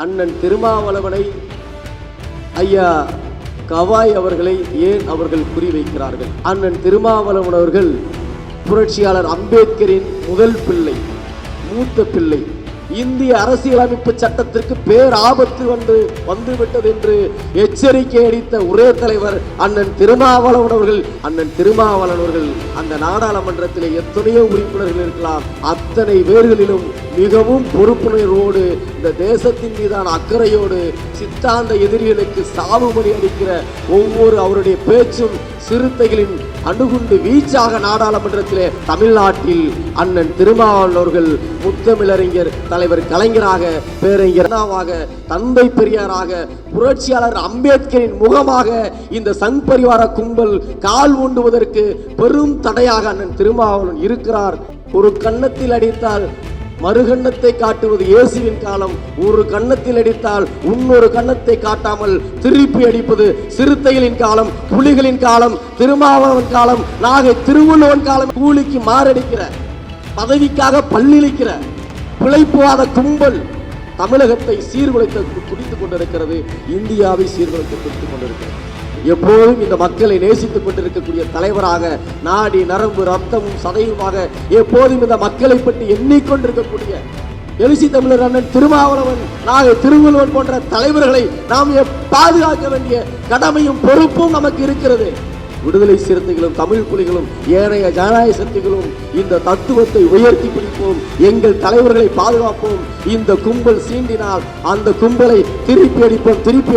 அண்ணன் திருமாவளவனை ஐயா கவாய் அவர்களை ஏன் அவர்கள் குறிவைக்கிறார்கள்? அண்ணன் திருமாவளவன் அவர்கள் புரட்சியாளர் அம்பேத்கரின் முதல் பிள்ளை, மூத்த பிள்ளை. இந்திய அரசியலமைப்பு சட்டத்திற்கு பேர் ஆபத்து வந்துவிட்டது என்று எச்சரிக்கை அளித்த ஒரே தலைவர் அண்ணன் திருமாவளவன் அவர்கள். அண்ணன் திருமாவளவன் அவர்கள் அந்த நாடாளுமன்றத்திலே எத்தனையோ உறுப்பினர்கள் இருக்கலாம், அத்தனை பேர்களிலும் மிகவும் பொறுப்புணர்வோடு இந்த தேசத்தின் மீதான அக்கறையோடு சித்தாந்த எதிரிகளுக்கு சாவுமணி அளிக்கிற ஒவ்வொரு அவருடைய பேச்சும் சிறுத்தைகளின் அணுகுண்டு வீச்சாக நாடாளுமன்றத்திலே தமிழ்நாட்டில் அண்ணன் திருமாவளவன் அவர்கள் முத்தமிழறிஞர் தலைவர் கலைஞராக, பேரறிஞராக, தந்தை பெரியாராக, புரட்சியாளர் அம்பேத்கரின் முகமாக இந்த சங் பரிவார கும்பல் கால் ஊண்டுவதற்கு பெரும் தடையாக அண்ணன் திருமாவளவன் இருக்கிறார். ஒரு கன்னத்தில் அடித்தால் மறுகண்ணத்தை காட்டுவது இயேசுவின் காலம், ஒரு கன்னத்தில் அடித்தால் இன்னொரு கன்னத்தை காட்டாமல் திருப்பி அடிப்பது சிறுத்தைகளின் காலம், புலிகளின் காலம், திருமாவளவன் காலம், நாகை திருவள்ளுவன் காலம். கூலிக்கு மாரடிக்கிற, பதவிக்காக பல்லிழிக்கிற பிழைப்புவாத கும்பல் தமிழகத்தை சீர்குலைத்து குடித்துக் கொண்டிருக்கிறது, இந்தியாவை சீர்குலைத்து குடித்துக் கொண்டிருக்கிறது. எப்போதும் இந்த மக்களை நேசித்துக் கொண்டிருக்கக்கூடிய தலைவராக, நாடி நரம்பு ரத்தமும் சதையுமாக எப்போதும் இந்த மக்களை பற்றி எண்ணிக்கொண்டிருக்கக்கூடிய எழுச்சி தமிழர் அண்ணன் திருமாவளவன், நாகை திருவள்ளுவன் போன்ற தலைவர்களை நாம் பாதுகாக்க வேண்டிய கடமையும் பொறுப்பும் நமக்கு இருக்கிறது. விடுதலை சிறுத்தைகளும் தமிழ் புலிகளும் ஏனைய ஜனநாயக சக்திகளும் இந்த தத்துவத்தை உயர்த்தி பிடிப்போம், எங்கள் தலைவர்களை பாதுகாப்போம். இந்த கும்பல் சீண்டினால் அந்த கும்பலை திருப்பி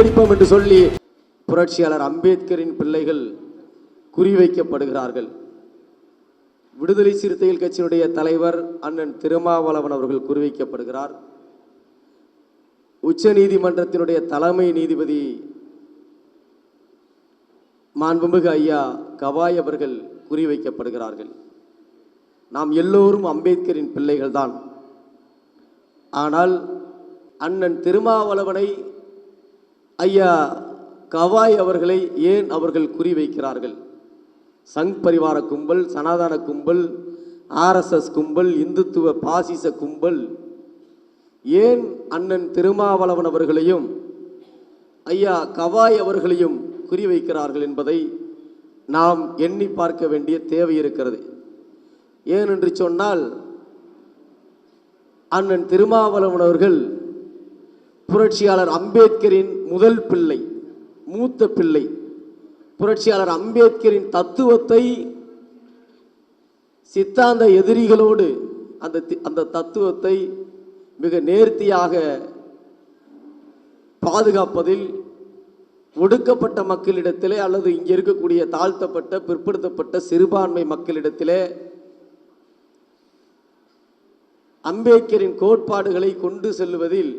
அடிப்போம் என்று சொல்லி புரட்சியாளர் அம்பேத்கரின் பிள்ளைகள் குறிவைக்கப்படுகிறார்கள். விடுதலை சிறுத்தைகள் கட்சியினுடைய தலைவர் அண்ணன் திருமாவளவன் அவர்கள் குறிவைக்கப்படுகிறார். உச்ச நீதிமன்றத்தினுடைய தலைமை நீதிபதி மாண்புமிகு ஐயா கவாய் அவர்கள் குறிவைக்கப்படுகிறார்கள். நாம் எல்லோரும் அம்பேத்கரின் பிள்ளைகள் தான். ஆனால் அண்ணன் திருமாவளவனை ஐயா கவாய் அவர்களை ஏன் அவர்கள் குறிவைக்கிறார்கள்? சங் பரிவார கும்பல், சனாதன கும்பல், RSS கும்பல், இந்துத்துவ பாசிச கும்பல் ஏன் அண்ணன் திருமாவளவன் அவர்களையும் ஐயா கவாய் அவர்களையும் குறிவைக்கிறார்கள் என்பதை நாம் எண்ணி பார்க்க வேண்டிய தேவை இருக்கிறது. ஏனென்று சொன்னால், அண்ணன் திருமாவளவன் அவர்கள் புரட்சியாளர் அம்பேத்கரின் முதல் பிள்ளை, மூத்த பிள்ளை. புரட்சியாளர் அம்பேத்கரின் தத்துவத்தை சித்தாந்த எதிரிகளோடு அந்த தத்துவத்தை மிக நேர்த்தியாக பாதுகாப்பதில் ஒடுக்கப்பட்ட மக்களிடத்திலே அல்லது இங்கே இருக்கக்கூடிய தாழ்த்தப்பட்ட பிற்படுத்தப்பட்ட சிறுபான்மை மக்களிடத்திலே அம்பேத்கரின் கோட்பாடுகளை கொண்டு செல்லுவதில்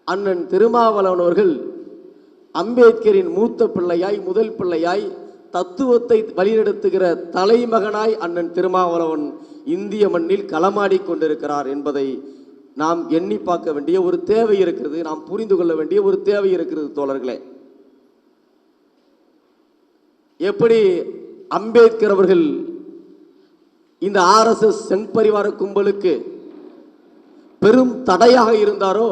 அண்ணன் திருமாவளவன் அவர்கள் அம்பேத்கரின் மூத்த பிள்ளையாய், முதல் பிள்ளையாய், தத்துவத்தை வழிநடத்துகிற தலைமகனாய் அண்ணன் திருமாவளவன் இந்திய மண்ணில் களமாடி கொண்டிருக்கிறார் என்பதை நாம் எண்ணி பார்க்க வேண்டிய ஒரு தேவை இருக்கிறது, நாம் புரிந்து கொள்ள வேண்டிய ஒரு தேவை இருக்கிறது. தோழர்களே, எப்படி அம்பேத்கர் அவர்கள் இந்த RSS சங் பரிவார கும்பலுக்கு பெரும் தடையாக இருந்தாரோ,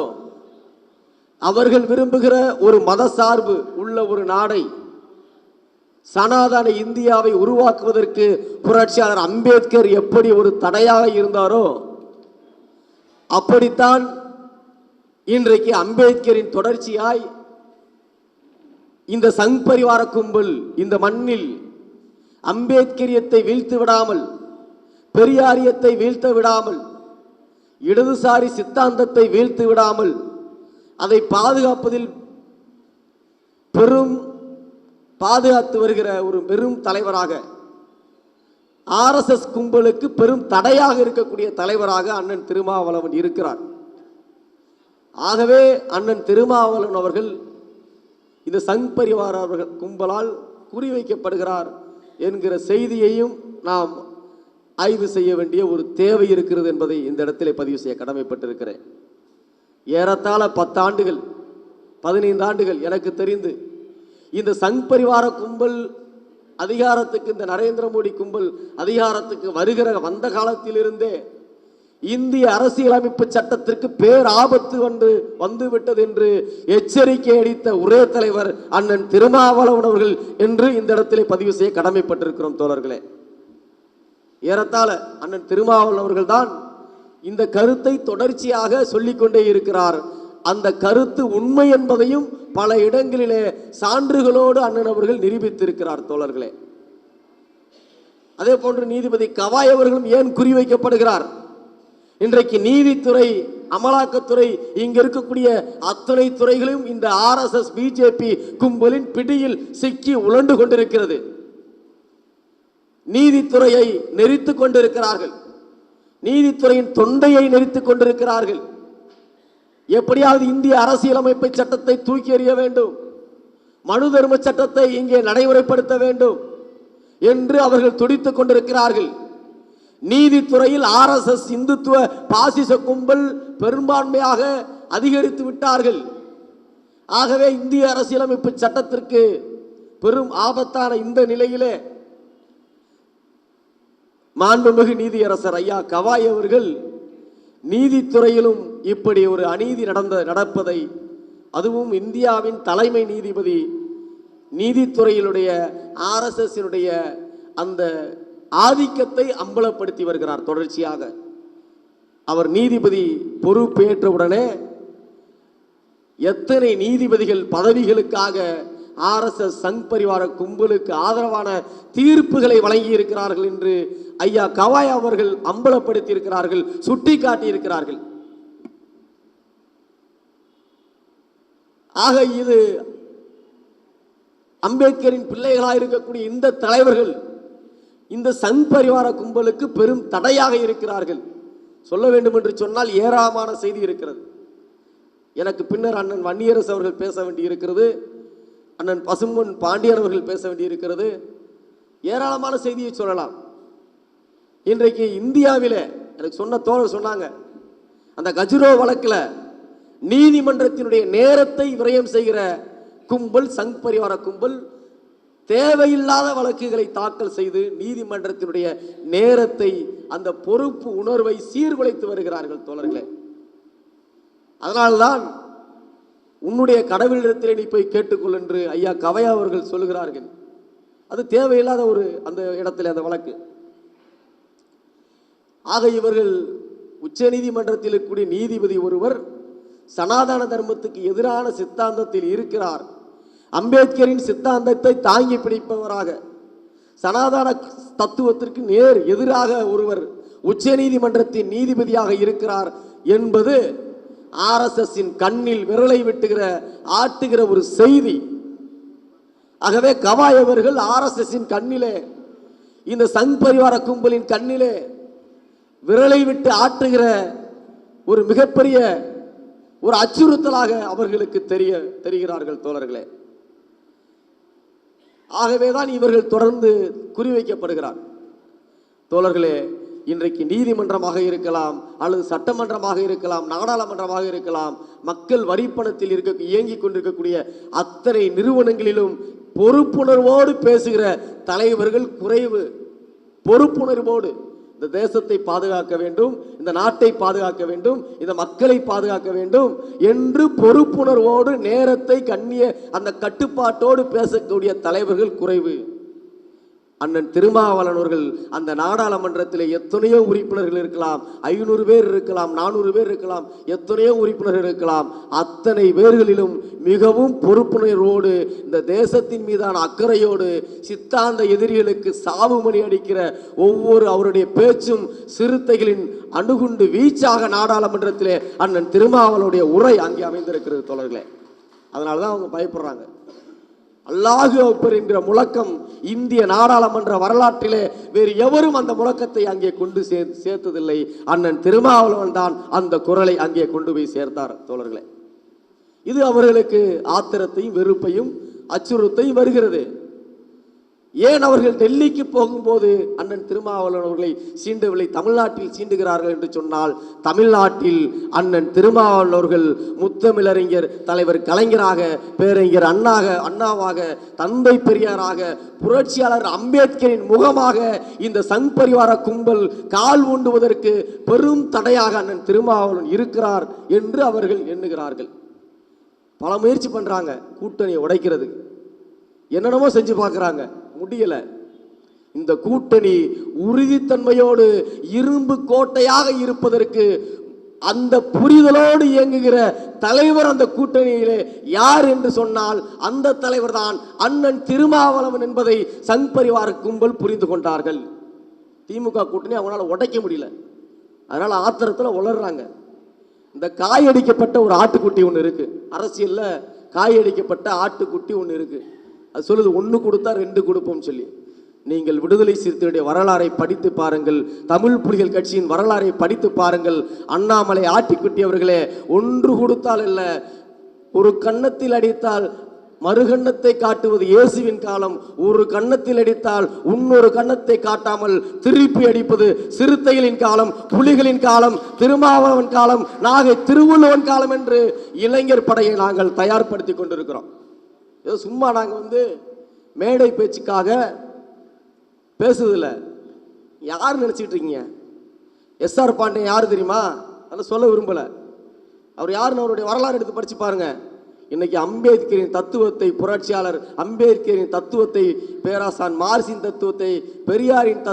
அவர்கள் விரும்புகிற ஒரு மதசார்பு உள்ள ஒரு நாடை, சனாதன இந்தியாவை உருவாக்குவதற்கு புரட்சியாளர் அம்பேத்கர் எப்படி ஒரு தடையாக இருந்தாரோ, அப்படித்தான் இன்றைக்கு அம்பேத்கரின் தொடர்ச்சியாய் இந்த சங் பரிவார கும்பல் இந்த மண்ணில் அம்பேத்கரியத்தை வீழ்த்து விடாமல், பெரியாரியத்தை வீழ்த்த விடாமல், இடதுசாரி சித்தாந்தத்தை வீழ்த்து விடாமல், அதை பாதுகாப்பதில் பெரும் பாதுகாத்து வருகிற ஒரு பெரும் தலைவராக, RSS கும்பலுக்கு பெரும் தடையாக இருக்கக்கூடிய தலைவராக அண்ணன் திருமாவளவன் இருக்கிறார். ஆகவே அண்ணன் திருமாவளவன் அவர்கள் இந்த சங் பரிவார கும்பலால் குறிவைக்கப்படுகிறார் என்கிற செய்தியையும் நாம் ஆய்வு செய்ய வேண்டிய ஒரு தேவை இருக்கிறது என்பதை இந்த இடத்திலே பதிவு செய்ய கடமைப்பட்டிருக்கிறேன். ஏறத்தாழ 10 ஆண்டுகள் 15 ஆண்டுகள் எனக்கு தெரிந்து இந்த சங் பரிவார கும்பல் அதிகாரத்துக்கு, இந்த நரேந்திர மோடி கும்பல் அதிகாரத்துக்கு வந்த காலத்திலிருந்தே இந்திய அரசியலமைப்பு சட்டத்திற்கு பேர் ஆபத்து வந்துவிட்டது என்று எச்சரிக்கை அளித்த ஒரே தலைவர் அண்ணன் திருமாவளவன் அவர்கள் என்று இந்த இடத்திலே பதிவு செய்ய கடமைப்பட்டிருக்கிறோம் தோழர்களே. ஏறத்தாழ அண்ணன் திருமாவளவன் அவர்கள் தான் இந்த கருத்தை தொடர்ச்சியாக சொல்லிக்கொண்டே இருக்கிறார். அந்த கருத்து உண்மை என்பதையும் பல இடங்களிலே சான்றுகளோடு அண்ணன் அவர்கள் நிரூபித்திருக்கிறார் தோழர்களே. அதே போன்று நீதிபதி கவாய் அவர்களும் ஏன் குறிவைக்கப்படுகிறார்? இன்றைக்கு நீதித்துறை, அமலாக்கத்துறை, இங்க இருக்கக்கூடிய அத்தனை துறைகளையும் இந்த RSS பிஜேபி கும்பலின் பிடியில் சிக்கி உழண்டு கொண்டிருக்கிறது. நீதித்துறையை நெரித்துக் கொண்டிருக்கிறார்கள். நீதித்துறையின் தொண்டையை நெரித்துக் கொண்டிருக்கிறார்கள். எப்படியாவது இந்திய அரசியலமைப்பு சட்டத்தை தூக்கி எறிய வேண்டும், மனு தர்ம சட்டத்தை இங்கே நடைமுறைப்படுத்த வேண்டும் என்று அவர்கள் துடித்துக் கொண்டிருக்கிறார்கள். நீதித்துறையில் RSS இந்துத்துவ பாசிச கும்பல் பெரும்பான்மையாக அதிகரித்து விட்டார்கள். ஆகவே இந்திய அரசியலமைப்பு சட்டத்திற்கு பெரும் ஆபத்தான இந்த நிலையிலே மாண்புமிகு நீதியரசர் ஐயா கவாய் அவர்கள் நீதித்துறையிலும் இப்படி ஒரு அநீதி நடப்பதை, அதுவும் இந்தியாவின் தலைமை நீதிபதி நீதித்துறையினுடைய RSS அந்த ஆதிக்கத்தை அம்பலப்படுத்தி வருகிறார். தொடர்ச்சியாக அவர் நீதிபதி பொறுப்பேற்றவுடனே எத்தனை நீதிபதிகள் பதவிகளுக்காக RSS சங் பரிவார கும்பலுக்கு ஆதரவான தீர்ப்புகளை வழங்கி இருக்கிறார்கள் என்று ஐயா கவாய் அவர்கள் அம்பலப்படுத்தி இருக்கிறார்கள், சுட்டி காட்டி இருக்கிறார்கள். ஆக இது அம்பேத்கரின் பிள்ளைகளாக இருக்கக்கூடிய இந்த தலைவர்கள் இந்த சங் பரிவார கும்பலுக்கு பெரும் தடையாக இருக்கிறார்கள். சொல்ல வேண்டும் என்று சொன்னால் ஏராளமான செய்தி இருக்கிறது. எனக்கு பின்னர் அண்ணன் வன்னியரசு அவர்கள் பேச வேண்டி இருக்கிறது, அண்ணன் பசும்பொன் பாண்டியன் அவர்கள் பேச வேண்டி இருக்கிறது. ஏராளமான செய்தியை சொல்லலாம். இன்றைக்கு இந்தியாவிலே எனக்கு சொன்ன தோழர் சொன்னாங்க, அந்த கஜுரோ வழக்கில் நீதிமன்றத்தினுடைய நேரத்தை விரயம் செய்கிற கும்பல், சங் பரிவார கும்பல் தேவையில்லாத வழக்குகளை தாக்கல் செய்து நீதிமன்றத்தினுடைய நேரத்தை, அந்த பொறுப்பு உணர்வை சீர்குலைத்து வருகிறார்கள் தோழர்களே. அதனால்தான் உன்னுடைய கடவுளிடத்திலே நீ போய் கேட்டுக்கொள் என்று ஐயா கவையா அவர்கள் சொல்லுகிறார்கள். அது தேவையில்லாத ஒரு அந்த இடத்துல அந்த வழக்கு. ஆக இவர்கள் உச்ச நீதிமன்றத்தில் இருக்கக்கூடிய நீதிபதி ஒருவர் சனாதன தர்மத்துக்கு எதிரான சித்தாந்தத்தில் இருக்கிறார். அம்பேத்கரின் சித்தாந்தத்தை தாங்கி பிடிப்பவராக, சனாதன தத்துவத்திற்கு நேர் எதிராக ஒருவர் உச்ச நீதிமன்றத்தின் நீதிபதியாக இருக்கிறார் என்பது RSSின் கண்ணில் விரலை விட்டுகிற ஆட்டுகிற ஒரு செய்தி. ஆகவே கவாய் அவர்கள் RSSின் கண்ணிலே, இந்த சங் பரிவார கும்பலின் கண்ணிலே விரலை விட்டு ஆட்டுகிற ஒரு மிகப்பெரிய ஒரு அச்சுறுத்தலாக அவர்களுக்கு தெரிகிறார்கள் தோழர்களே. ஆகவேதான் இவர்கள் தொடர்ந்து குறிவைக்கப்படுகிறார் தோழர்களே. இன்றைக்கு நீதிமன்றமாக இருக்கலாம், அல்லது சட்டமன்றமாக இருக்கலாம், நாடாளுமன்றமாக இருக்கலாம், மக்கள் வரிப்பணத்தில் இயங்கிக் கொண்டிருக்கக்கூடிய அத்தனை நிறுவனங்களிலும் பொறுப்புணர்வோடு பேசுகிற தலைவர்கள் குறைவு. பொறுப்புணர்வோடு இந்த தேசத்தை பாதுகாக்க வேண்டும், இந்த நாட்டை பாதுகாக்க வேண்டும், இந்த மக்களை பாதுகாக்க வேண்டும் என்று பொறுப்புணர்வோடு நேரத்தை அந்த கட்டுப்பாட்டோடு பேசக்கூடிய தலைவர்கள் குறைவு. அண்ணன் திருமாவளவன் அவர்கள் அந்த நாடாளுமன்றத்தில் எத்தனையோ உறுப்பினர்கள் இருக்கலாம், 500 பேர் இருக்கலாம், 400 பேர் இருக்கலாம், எத்தனையோ உறுப்பினர்கள் இருக்கலாம். அத்தனை பேர்களிலும் மிகவும் பொறுப்புணர்வோடு, இந்த தேசத்தின் மீதான அக்கறையோடு, சித்தாந்த எதிரிகளுக்கு சாவுமணி அடிக்கிற ஒவ்வொரு அவருடைய பேச்சும் சிறுத்தைகளின் அணுகுண்டு வீச்சாக நாடாளுமன்றத்திலே அண்ணன் திருமாவளவனுடைய உரை அங்கே அமைந்திருக்கிறது தோழர்களே. அதனாலதான் அவங்க பயப்படுறாங்க. அல்லாஹு அக்பர் என்கிற முழக்கம் இந்திய நாடாளுமன்ற வரலாற்றிலே வேறு எவரும் அந்த முழக்கத்தை அங்கே கொண்டு சேர்த்ததில்லை. அண்ணன் திருமாவளவன் தான் அந்த குரலை அங்கே கொண்டு போய் சேர்த்தார் தோழர்களே. இது அவர்களுக்கு ஆத்திரத்தையும் வெறுப்பையும் அச்சுறுத்தையும் வருகிறது. ஏன் அவர்கள் டெல்லிக்கு போகும்போது அண்ணன் திருமாவளவன் அவர்களை சீண்டவில்லை, தமிழ்நாட்டில் சீண்டுகிறார்கள் என்று சொன்னால், தமிழ்நாட்டில் அண்ணன் திருமாவளவன் அவர்கள் முத்தமிழறிஞர் தலைவர் கலைஞராக, பேரறிஞர் அண்ணாவாக, தந்தை பெரியாராக, புரட்சியாளர் அம்பேத்கரின் முகமாக இந்த சங் பரிவார கும்பல் கால் ஊண்டுவதற்கு பெரும் தடையாக அண்ணன் திருமாவளவன் இருக்கிறார் என்று அவர்கள் எண்ணுகிறார்கள். பல முயற்சி பண்றாங்க கூட்டணியை உடைக்கிறதுக்கு, என்னென்னமோ செஞ்சு பார்க்குறாங்க, முடியல. இந்த கூட்டணி உறுதித்தன்மையோடு இரும்பு கோட்டையாக இருப்பதற்கு அந்த புரிதலோடு இயங்குகிற தலைவர் அந்த கூட்டணியிலே யார் என்று சொன்னால் அந்த தலைவர் தான் அண்ணன் திருமாவளவன் என்பதை சங் பரிவார கும்பல் புரிந்து கொண்டார்கள். திமுக கூட்டணி அவங்களால உடைக்க முடியல, அதனால ஆத்திரத்தில் உளர்றாங்க. இந்த காயடிக்கப்பட்ட ஒரு ஆட்டுக்குட்டி ஒன்று இருக்கு, அரசியல்ல காயடிக்கப்பட்ட ஆட்டுக்குட்டி ஒன்று இருக்கு. அது சொல்லுது, ஒன்று கொடுத்தா ரெண்டு கொடுப்போம் சொல்லி. நீங்கள் விடுதலை சிறுத்தைகளுடைய வரலாறை படித்து பாருங்கள், தமிழ் புலிகள் கட்சியின் வரலாறை படித்து பாருங்கள். அண்ணாமலை ஆட்டிக்குட்டி அவர்களே, ஒன்று கொடுத்தால் இல்லை, ஒரு கன்னத்தில் அடித்தால் மறுகண்ணத்தை காட்டுவது இயேசுவின் காலம், ஒரு கன்னத்தில் அடித்தால் இன்னொரு கன்னத்தை காட்டாமல் திருப்பி அடிப்பது சிறுத்தைகளின் காலம், புலிகளின் காலம், திருமாவளவன் காலம், நாகை திருவள்ளுவன் காலம் என்று இளைஞர் படையை நாங்கள் தயார்படுத்தி கொண்டிருக்கிறோம். ஏதோ சும்மா நாங்கள் மேடை பேச்சுக்காக பேசுதில்ல. யார் நினச்சிக்கிட்டு இருக்கீங்க? எஸ்ஆர் பாண்டியன் யார் தெரியுமா? அதை சொல்ல விரும்பலை. அவர் யாருன்னு அவருடைய வரலாறு எடுத்து படித்து பாருங்க. இன்னைக்கு அம்பேத்கரின் தத்துவத்தை, புரட்சியாளர் அம்பேத்கரின் தத்துவத்தை, பேராசான் மார்சின் தத்துவத்தை, பெரியாரின்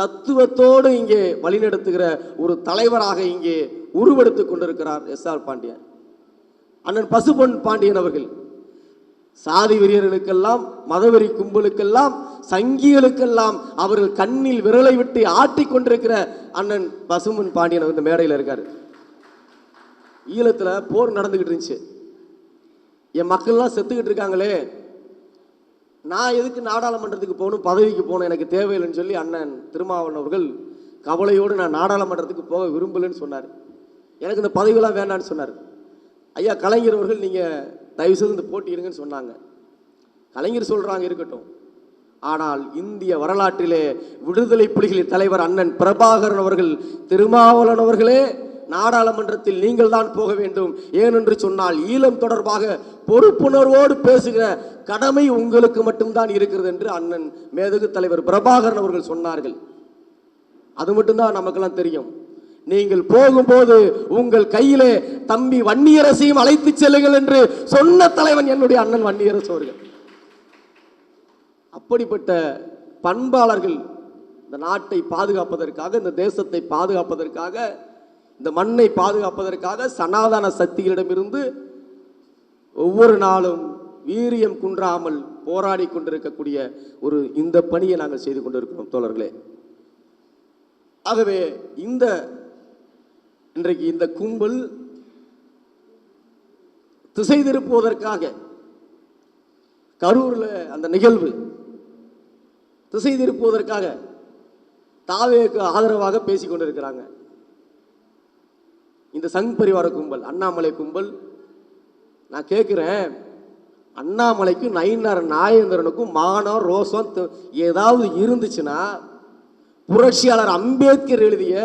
தத்துவத்தோடு இங்கே வழிநடத்துகிற ஒரு தலைவராக இங்கே உருவெடுத்துக் கொண்டிருக்கிறார் எஸ்ஆர் பாண்டியன். அண்ணன் பசுபொன் பாண்டியன் அவர்கள் சாதி வெறியர்களுக்கெல்லாம், மதவெறி கும்பலுக்கெல்லாம், சங்கிகளுக்கெல்லாம் அவர்கள் கண்ணில் விரலை விட்டு ஆட்டிக் கொண்டிருக்கிற அண்ணன் பசுமன் பாண்டியன் இந்த மேடையில் இருக்காரு. ஈழத்தில் போர் நடந்துகிட்டு இருந்துச்சு, என் மக்கள்லாம் செத்துக்கிட்டு இருக்காங்களே, நான் எதுக்கு நாடாளுமன்றத்துக்கு போகணும், பதவிக்கு போகணும், எனக்கு தேவையில்லைன்னு சொல்லி அண்ணன் திருமாவளவன் அவர்கள் கவலையோடு நான் நாடாளுமன்றத்துக்கு போக விரும்பலைன்னு சொன்னார். எனக்கு இந்த பதவியெல்லாம் வேண்டான்னு சொன்னார். ஐயா கலைஞர் அவர்கள் நீங்கள் தயவுசெய்து இந்த போட்டியிடுங்கன்னு சொன்னாங்க. கலைஞர் சொல்றாங்க இருக்கட்டும், ஆனால் இந்திய வரலாற்றிலே விடுதலை புலிகளின் தலைவர் அண்ணன் பிரபாகரன் அவர்கள், திருமாவளவன் அவர்களே நாடாளுமன்றத்தில் நீங்கள் தான் போக வேண்டும், ஏனென்று சொன்னால் ஈழம் தொடர்பாக பொறுப்புணர்வோடு பேசுகிற கடமை உங்களுக்கு மட்டும்தான் இருக்கிறது என்று அண்ணன் மேதகு தலைவர் பிரபாகரன் அவர்கள் சொன்னார்கள். அது மட்டும்தான் நமக்கெல்லாம் தெரியும். நீங்கள் போகும்போது உங்கள் கையிலே தம்பி வன்னியரசையும் அழைத்து செல்லுங்கள் என்று சொன்ன தலைவன் என்னுடைய அண்ணன் வன்னியரசு அவர்கள். அப்படிப்பட்ட பண்பாளர்கள் இந்த நாட்டை பாதுகாப்பதற்காக, இந்த தேசத்தை பாதுகாப்பதற்காக, இந்த மண்ணை பாதுகாப்பதற்காக சனாதன சக்திகளிடமிருந்து ஒவ்வொரு நாளும் வீரியம் குன்றாமல் போராடி கொண்டிருக்கக்கூடிய ஒரு இந்த பணியை நாங்கள் செய்து கொண்டிருக்கிறோம் தோழர்களே. ஆகவே இன்றைக்கு இந்த கும்பல் திசை திருப்புவதற்காக கரூரில் அந்த நிகழ்வு திசை திருப்புவதற்காக தாவேக்கு ஆதரவாக பேசிக் கொண்டிருக்கிறாங்க. இந்த சங் பரிவார கும்பல், அண்ணாமலை கும்பல். நான் கேட்கிறேன், அண்ணாமலைக்கும் நயினார் நாகேந்திரனுக்கும் மானம் ரோசம் ஏதாவது இருந்துச்சுன்னா புரட்சியாளர் அம்பேத்கர் எழுதிய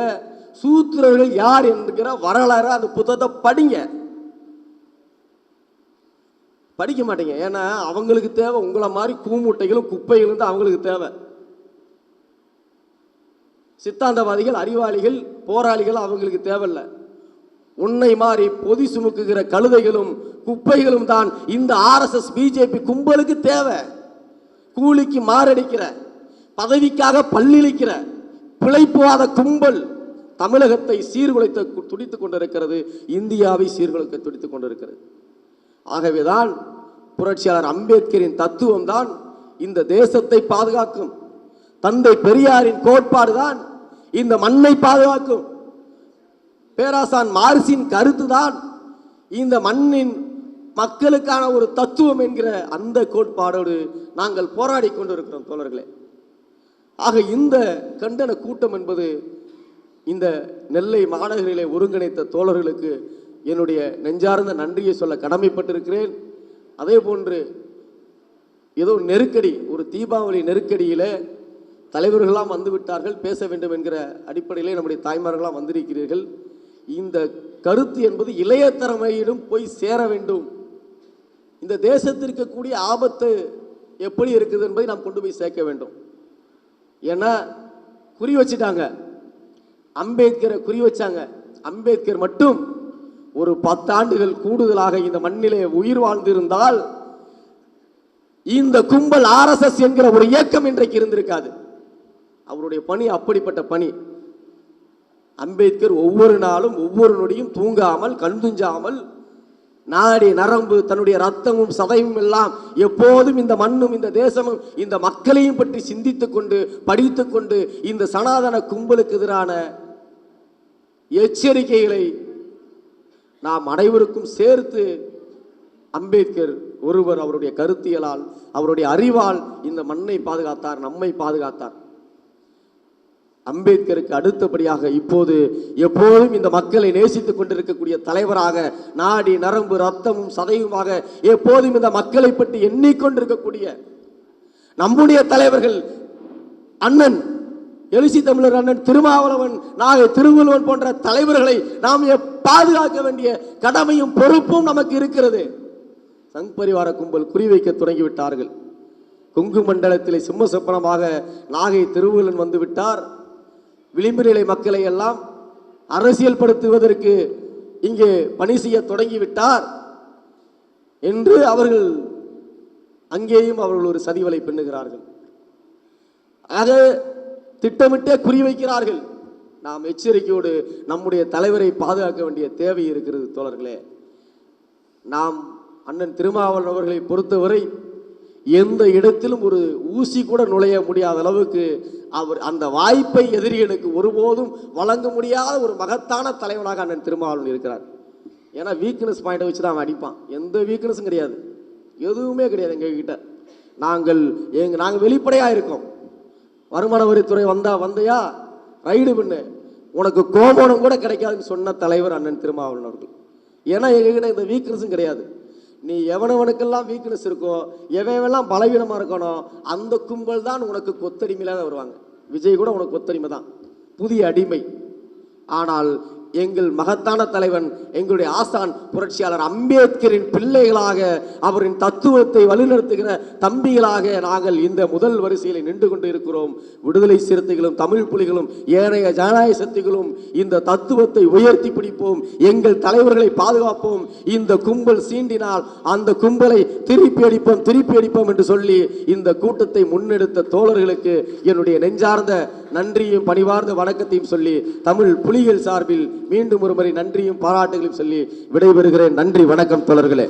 சூத்திரர்கள் யார் என்கிற வரலாறு அந்த புத்தகத்தை படிங்க. படிக்க மாட்டீங்க. ஏன்னா அவங்களுக்கு தேவை உங்களை மாதிரி கூமுட்டைகளும் குப்பைகளும் தான் அவங்களுக்கு தேவை. சித்தாந்தவாதிகள், அறிவாளிகள், போராளிகள் அவங்களுக்கு தேவையில்லை. உன்னை மாறி பொதி சுமக்குகிற கழுதைகளும் குப்பைகளும் தான் இந்த RSS பிஜேபி கும்பலுக்கு தேவை. கூலிக்கு மாரடிக்கிற, பதவிக்காக பல்லிழிக்கிற பிழைப்புவாத கும்பல் தமிழகத்தை சீர்குலைத்து துடித்துக் கொண்டிருக்கிறது, இந்தியாவை சீர்குலைக்க துடித்துக் கொண்டிருக்கிறது. ஆகவேதான் புரட்சியாளர் அம்பேத்கரின் தத்துவம் தான் இந்த தேசத்தை பாதுகாக்கும். தந்தை பெரியாரின் கோட்பாடு தான் இந்த மண்ணை பாதுகாக்கும். பேராசான் மார்சின் கருத்து தான் இந்த மண்ணின் மக்களுக்கான ஒரு தத்துவம் என்கிற அந்த கோட்பாடோடு நாங்கள் போராடி கொண்டிருக்கிறோம் தோழர்களே. ஆக இந்த கண்டன கூட்டம் என்பது இந்த நெல்லை மாநகரிலே ஒருங்கிணைத்த தோழர்களுக்கு என்னுடைய நெஞ்சார்ந்த நன்றியை சொல்ல கடமைப்பட்டிருக்கிறேன். அதே போன்று ஏதோ நெருக்கடி, ஒரு தீபாவளி நெருக்கடியில் தலைவர்கள்லாம் வந்து விட்டார்கள், பேச வேண்டும் என்கிற அடிப்படையிலே நம்முடைய தாய்மார்கள்லாம் வந்திருக்கிறீர்கள். இந்த கருத்து என்பது இளைய தலைமுறையிடம் போய் சேர வேண்டும். இந்த தேசத்திற்கு கூடிய ஆபத்து எப்படி இருக்குது என்பதை நாம் கொண்டு போய் சேர்க்க வேண்டும். ஏன்னா குறி வச்சுட்டாங்க, அம்பேத்கரை குறி வச்சாங்க. அம்பேத்கர் மட்டும் ஒரு 10 ஆண்டுகள் கூடுதலாக இந்த மண்ணிலே உயிர் வாழ்ந்திருந்தால் இந்த கும்பல் RSS என்கிற ஒரு இயக்கம் இன்றைக்கு இருந்திருக்காது. அவருடைய பணி அப்படிப்பட்ட பணி. அம்பேத்கர் ஒவ்வொரு நாளும் ஒவ்வொரு நொடியும் தூங்காமல் கண் துஞ்சாமல் நாடி நரம்பு தன்னுடைய ரத்தமும் சதையும் எல்லாம் எப்போதும் இந்த மண்ணும் இந்த தேசமும் இந்த மக்களையும் பற்றி சிந்தித்துக் கொண்டு படித்துக் கொண்டு இந்த சனாதன கும்பலுக்கு எதிரான எச்சரிக்கைகளை நாம் அனைவருக்கும் சேர்த்து அம்பேத்கர் ஒருவர் அவருடைய கருத்தியலால் அவருடைய அறிவால் இந்த மண்ணை பாதுகாத்தார், நம்மை பாதுகாத்தார். அம்பேத்கருக்கு அடுத்தபடியாக இப்போது எப்போதும் இந்த மக்களை நேசித்துக் கொண்டிருக்கக்கூடிய தலைவராக நாடி நரம்பு ரத்தமும் சதையுமாக எப்போதும் இந்த மக்களை பற்றி எண்ணிக்கொண்டிருக்கக்கூடிய நம்முடைய தலைவர்கள் அண்ணன் எழுச்சி தமிழர் அண்ணன் திருமாவளவன், நாகை திருவள்ளுவன் போன்ற தலைவர்களை நாம் பாதுகாக்க வேண்டிய கடமையும் பொறுப்பும் நமக்கு இருக்கிறது. சங் பரிவார கும்பல் குறிவைக்க தொடங்கிவிட்டார்கள். கொங்கு மண்டலத்திலே சிம்ம சொப்பனமாக நாகை திருவள்ளுவன் வந்துவிட்டார். விளிம்பு நிலை மக்களை எல்லாம் அரசியல் படுத்துவதற்கு இங்கே பணி செய்ய தொடங்கிவிட்டார் என்று அவர்கள் அங்கேயும் அவர்கள் ஒரு சதிவலை பின்னுகிறார்கள். ஆக திட்டமிட்டே குறிவைக்கிறார்கள். நாம் எச்சரிக்கையோடு நம்முடைய தலைவரை பாதுகாக்க வேண்டிய தேவை இருக்கிறது தோழர்களே. நாம் அண்ணன் திருமாவளவன் அவர்களை பொறுத்தவரை எந்த இடத்திலும் ஒரு ஊசி கூட நுழைய முடியாத அளவுக்கு அவர் அந்த வாய்ப்பை எதிரிகளுக்கு ஒருபோதும் வழங்க முடியாத ஒரு மகத்தான தலைவனாக அண்ணன் திருமாவளவன் இருக்கிறார். ஏன்னா வீக்னஸ் பாயிண்டை வச்சு தான் அவன் அடிப்பான். எந்த வீக்னஸும் கிடையாது, எதுவுமே கிடையாது எங்ககிட்ட. நாங்கள் வெளிப்படையாக இருக்கோம். வருமான வரித்துறை வந்தையா ரைடு பண்ணு, உனக்கு கோபனம் கூட கிடைக்காதுன்னு சொன்ன தலைவர் அண்ணன் திருமாவளவன் அவர்கள். ஏன்னா எங்ககிட்ட இந்த வீக்னஸும் கிடையாது. நீ எவனவனுக்கெல்லாம் வீக்னஸ் இருக்கோ, எவனெல்லாம் பலவீனமாக இருக்கணும், அந்த கும்பல் தான் உனக்கு கொத்தடிமையிலாக வருவாங்க. விஜய் கூட உனக்கு கொத்தடிமை தான், புதிய அடிமை. ஆனால் எங்கள் மகத்தான தலைவன் எங்களுடைய ஆசான் புரட்சியாளர் அம்பேத்கரின் பிள்ளைகளாக அவரின் தத்துவத்தை வழிநடத்துகிற தம்பிகளாக நாங்கள் இந்த முதல் வரிசையில் நின்று கொண்டு இருக்கிறோம். விடுதலை சிறுத்தைகளும் தமிழ் புலிகளும் ஏனைய ஜனநாயக சக்திகளும் இந்த தத்துவத்தை உயர்த்தி பிடிப்போம், எங்கள் தலைவர்களை பாதுகாப்போம். இந்த கும்பல் சீண்டினால் அந்த கும்பலை திருப்பி அடிப்போம் என்று சொல்லி இந்த கூட்டத்தை முன்னெடுத்த தோழர்களுக்கு என்னுடைய நெஞ்சார்ந்த நன்றியும் பணிவார்ந்த வணக்கத்தையும் சொல்லி தமிழ் புலிகள் சார்பில் மீண்டும் ஒரு முறை நன்றியும் பாராட்டுகளையும் சொல்லி விடைபெறுகிறேன். நன்றி, வணக்கம் தோழர்களே.